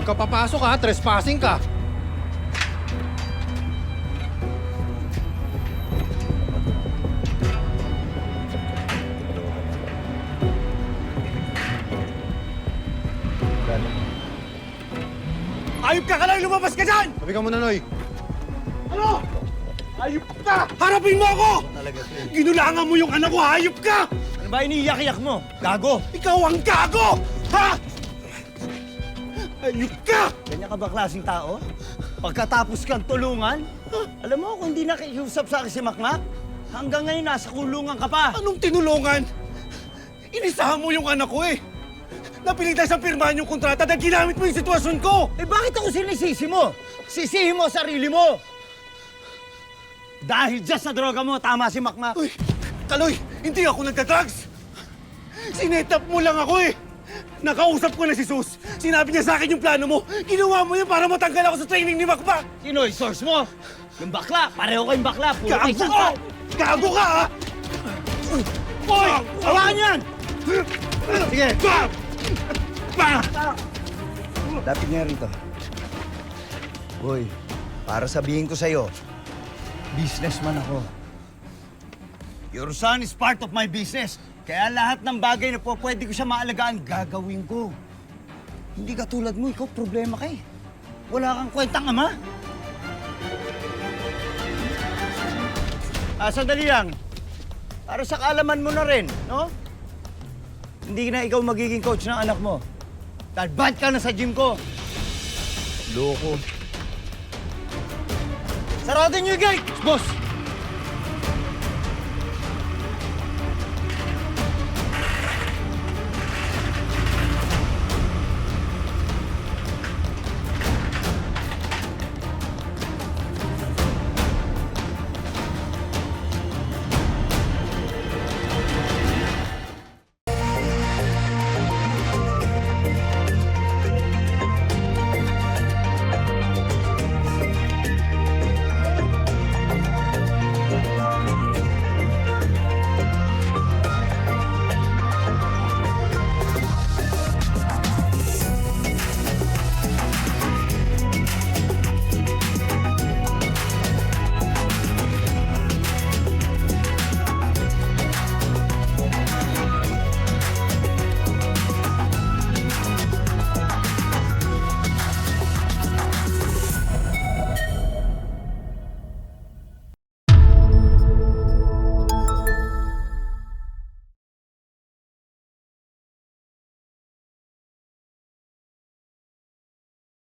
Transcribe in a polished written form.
ka papasok ha, trespassing ka. Ayop ka lang! Lumabas ka dyan! Sabi ka muna, Noy. Ano? Ayop ka! Harapin mo ako! Ginulangan mo yung anak ko, hayop ka! Ano ba iniiyak-iyak mo? Gago! Ikaw ang gago! Ha? Ayop ka! Ganyan ka ba klaseng tao? Pagkatapos kang tulungan? Alam mo, kung hindi nakikiusap sa akin si Makmak, hanggang ngayon nasa kulungan ka pa. Anong tinulungan? Inisahan mo yung anak ko eh! Napilitan sa pirmahan yung kontrata dahil ginamit mo yung sitwasyon ko! Eh bakit ako sinisisi mo? Sisihin mo sarili mo! Dahil dyan sa droga mo, tama si Makmak. Uy! Kaloy! Hindi ako nagda-drugs! Sinetap mo lang ako eh! Nakausap ko na si Sus. Sinabi niya sa akin yung plano mo. Ginawa mo yun para matanggal ako sa training ni Makmak! Sino yung source mo? Yung bakla. Pareho kayong bakla. Puro kayo Gago ka! sangkal. Gago ka ha! Hoy! Hawakan yan! Sige! Lapit nga rito. Boy, para sabihin ko sa'yo, businessman ako. Your son is part of my business. Kaya lahat ng bagay na pwede ko siya maalagaan, gagawin ko. Hindi ka tulad mo, ikaw problema ka eh. Wala kang kwentang ama. Sandali lang. Para sa kaalaman mo na rin, no? Hindi na ikaw magiging coach ng anak mo. Dahil bad ka na sa gym ko. Loko. Sarado niyo yung gate! Boss!